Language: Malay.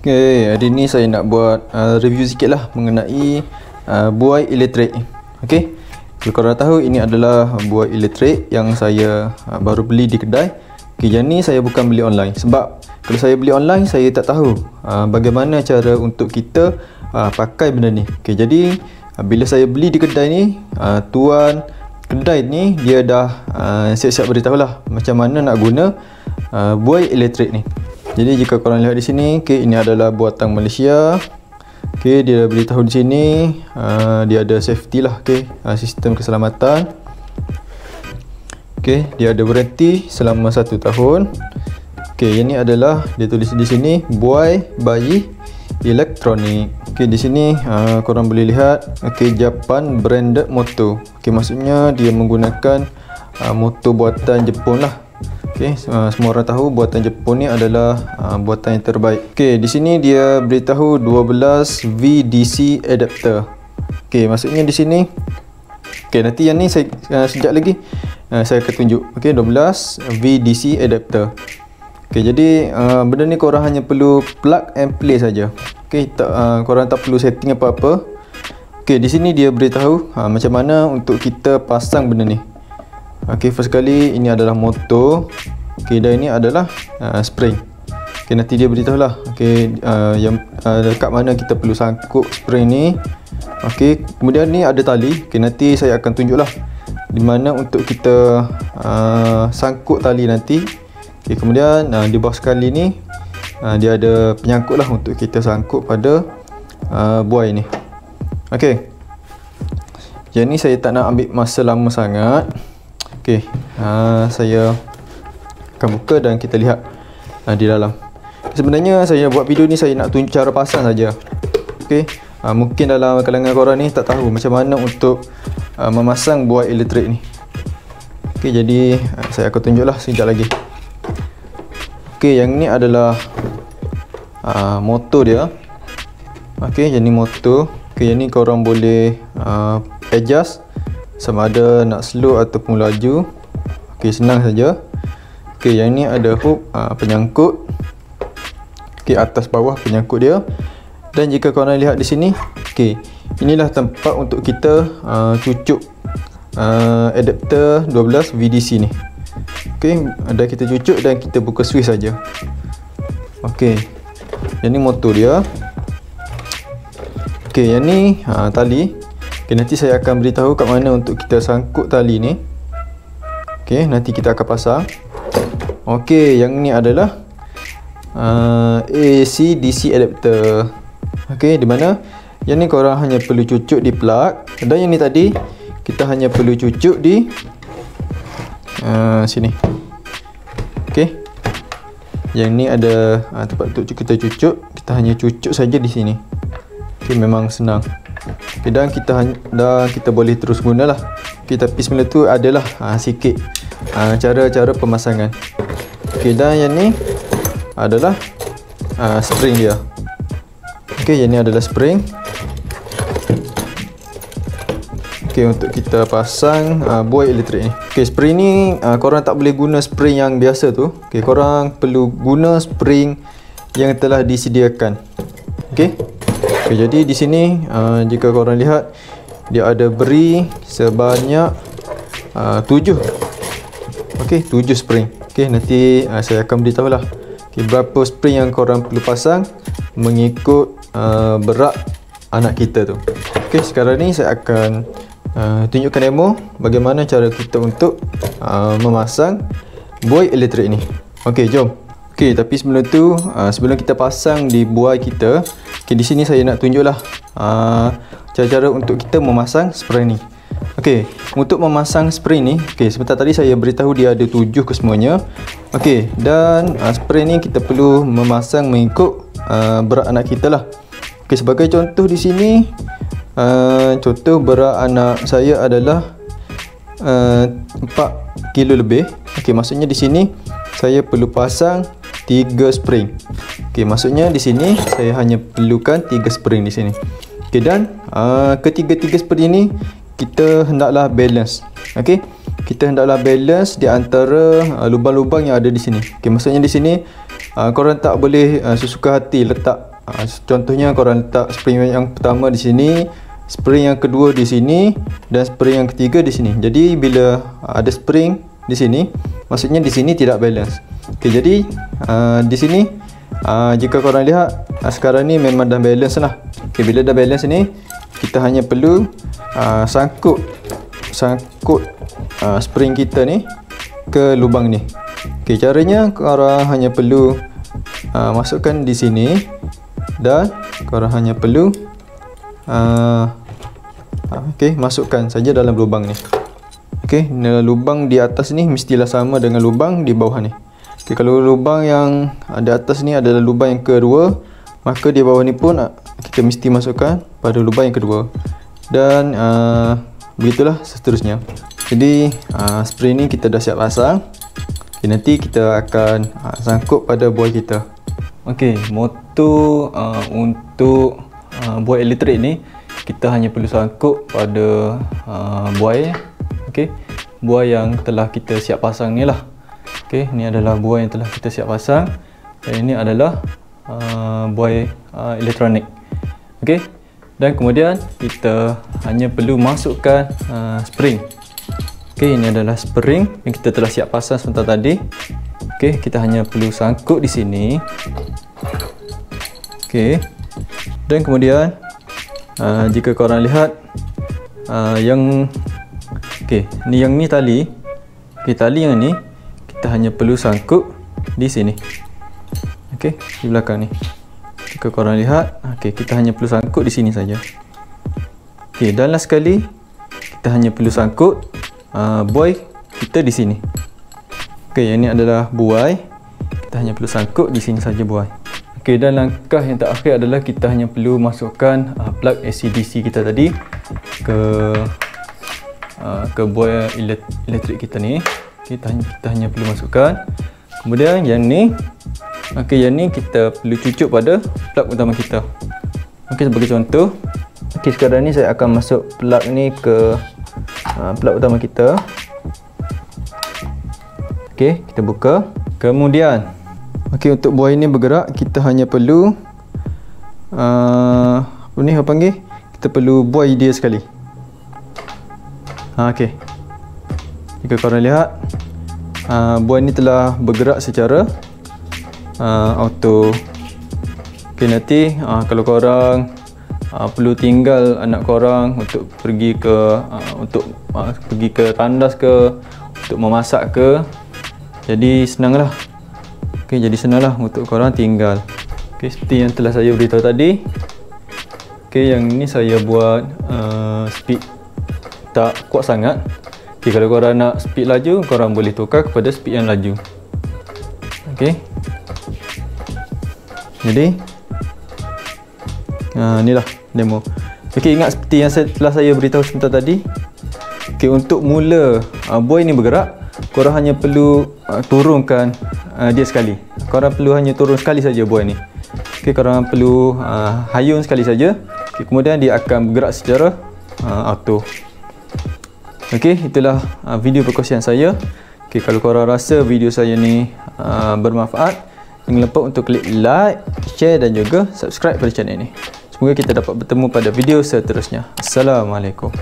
Okay, hari ni saya nak buat review sikit lah mengenai buai elektrik. Okay, kalau korang tahu, ini adalah buai elektrik yang saya baru beli di kedai. Okay, yang ni saya bukan beli online, sebab kalau saya beli online saya tak tahu bagaimana cara untuk kita pakai benda ni. Okay, jadi bila saya beli di kedai ni, tuan kedai ni dia dah siap-siap beritahu lah macam mana nak guna buai elektrik ni. Jadi jika korang lihat di sini, okay, ini adalah buatan Malaysia. Okay, dia beritahu di sini dia ada safety lah, okay, sistem keselamatan. Okay, dia ada warranty selama 1 tahun. Okay, yang ni adalah dia tulis di sini buai bayi elektronik. Okay, di sini korang boleh lihat, okay, Japan branded motor. Okay, maksudnya dia menggunakan motor buatan Jepun lah. Okay, semua orang tahu buatan Jepun ni adalah buatan yang terbaik. Okay, di sini dia beritahu 12 VDC adapter. Okay, maksudnya di sini, okay, nanti yang ni saya sekejap lagi saya akan tunjuk. Okay, 12 VDC adapter. Okay, jadi benda ni korang hanya perlu plug and play saja. Okay, korang tak perlu setting apa-apa. Okay, di sini dia beritahu macam mana untuk kita pasang benda ni. Okay, first kali ini adalah motor. Okay, dan ini adalah spring. Okay, nanti dia beritahu lah, okay, yang dekat mana kita perlu sangkut spring ni. Okay, kemudian ni ada tali. Okay, nanti saya akan tunjuk lah di mana untuk kita sangkut tali nanti. Okay, kemudian di bawah sekali ni dia ada penyangkut lah untuk kita sangkut pada buai ni. Okay, yang ni saya tak nak ambil masa lama sangat. Okay, saya akan buka dan kita lihat di dalam. Sebenarnya saya buat video ni saya nak tunjuk cara pasang saja. Okay, mungkin dalam kalangan korang ni tak tahu macam mana untuk memasang buai elektrik ni. Okay, jadi saya akan tunjuklah sekejap lagi. Okay, yang ni adalah motor dia. Okay, yang ni motor. Okay, yang ni korang boleh adjust sama ada nak slow ataupun laju. Ok, senang saja. Ok, yang ni ada hook penyangkut. Ok, atas bawah penyangkut dia. Dan jika korang lihat di sini, ok, inilah tempat untuk kita cucuk adapter 12 VDC ni. Ok, dan kita cucuk dan kita buka switch saja. Ok, yang ni motor dia. Ok, yang ni tali. Okay, nanti saya akan beritahu kat mana untuk kita sangkut tali ni. Okay, nanti kita akan pasang. Okay, yang ni adalah AC DC adapter. Okay, di mana yang ni korang hanya perlu cucuk di plug, dan yang ni tadi kita hanya perlu cucuk di sini. Okay, yang ni ada tempat untuk kita cucuk. Kita hanya cucuk saja di sini. Okay, memang senang. Okay, dan kita boleh terus gunalah. Okay, tapi sebelum tu adalah sikit cara-cara pemasangan. Okay, dan yang ni adalah spring dia. Okay, yang ni adalah spring. Okay, untuk kita pasang buai elektrik ni. Okay, spring ni korang tak boleh guna spring yang biasa tu. Okay, korang perlu guna spring yang telah disediakan. Okay. Okay, jadi di sini jika korang lihat, dia ada beri sebanyak 7. Okay, 7 spring. Okay, nanti saya akan beritahu lah, okay, berapa spring yang korang perlu pasang mengikut berat anak kita tu. Okay, sekarang ni saya akan tunjukkan demo bagaimana cara kita untuk memasang buai elektrik ni. Okay, jom. Okay, tapi sebelum tu, sebelum kita pasang di buai kita, okay, di sini saya nak tunjuklah cara-cara untuk kita memasang spring ni. Okay, untuk memasang spring ni, okay, sebentar tadi saya beritahu dia ada 7 kesemuanya. Okay, dan spring ni kita perlu memasang mengikut berat anak kita lah. Okay, sebagai contoh di sini, contoh berat anak saya adalah 4 kilo lebih. Okay, maksudnya di sini saya perlu pasang 3 spring. Okey, maksudnya di sini saya hanya perlukan 3 spring di sini. Okey, dan ketiga-tiga spring ini kita hendaklah balance. Okey, kita hendaklah balance di antara lubang-lubang yang ada di sini. Okey, maksudnya di sini korang tak boleh sesuka hati letak. Contohnya korang letak spring yang pertama di sini, spring yang kedua di sini, dan spring yang ketiga di sini. Jadi bila ada spring di sini, maksudnya di sini tidak balance. Okey, jadi di sini jika korang lihat sekarang ni memang dah balance lah. Okey, bila dah balance ni, kita hanya perlu sangkut spring kita ni ke lubang ni. Okey, caranya korang hanya perlu masukkan di sini dan korang hanya perlu masukkan saja dalam lubang ni. Okey, lubang di atas ni mestilah sama dengan lubang di bawah ni. Okey, kalau lubang yang di atas ni adalah lubang yang kedua, maka di bawah ni pun kita mesti masukkan pada lubang yang kedua. Dan begitulah seterusnya. Jadi spring ni kita dah siap pasang. Okay, nanti kita akan sangkut pada buai kita. Okey, motor untuk buai elektrik ni kita hanya perlu sangkut pada buai. Okey, buai yang telah kita siap pasang ni lah. Okey, ni adalah buai yang telah kita siap pasang dan ini adalah buai elektronik. Okey, dan kemudian kita hanya perlu masukkan spring. Okey, ini adalah spring yang kita telah siap pasang sebentar tadi. Okey, kita hanya perlu sangkut di sini. Okey, dan kemudian jika korang lihat yang yang ni tali. Okey, tali yang ni kita hanya perlu sangkut di sini. Okey, di belakang ni. Jika korang lihat, okey, kita hanya perlu sangkut di sini saja. Okey, dan last sekali kita hanya perlu sangkut buai kita di sini. Okey, yang ni adalah buai. Kita hanya perlu sangkut di sini saja buai. Okey, dan langkah yang terakhir adalah kita hanya perlu masukkan plug AC/DC kita tadi ke buai elektrik kita ni. Kita hanya perlu masukkan. Kemudian yang ni, yang ni kita perlu cucuk pada plug utama kita. Okey, sebagai contoh, sekarang ni saya akan masuk plug ni ke plug utama kita. Okey, kita buka. Kemudian untuk buai ni bergerak, kita hanya perlu apa panggil? Kita perlu buai dia sekali. Okey. Jika korang lihat, buai ni telah bergerak secara auto. Okey, nanti kalau korang perlu tinggal anak korang untuk pergi ke tandas ke, untuk memasak ke, jadi senanglah. Okey, jadi senanglah untuk korang tinggal. Okey, seperti yang telah saya beritahu tadi. Okey, yang ni saya buat speed tak kuat sangat. Okey, kalau korang nak speed laju, korang boleh tukar kepada speed yang laju. Okey, jadi inilah demo. Okey, ingat seperti yang telah saya beritahu sebentar tadi. Okey, untuk mula buai ni bergerak, korang hanya perlu turunkan dia sekali. Korang perlu hanya turun sekali saja buai ni. Okey, korang perlu hayun sekali saja. Okey, kemudian dia akan bergerak secara auto. Okey, itulah video perkongsian saya. Okey, kalau korang rasa video saya ni bermanfaat, jangan lupa untuk klik like, share dan juga subscribe pada channel ini. Semoga kita dapat bertemu pada video seterusnya. Assalamualaikum.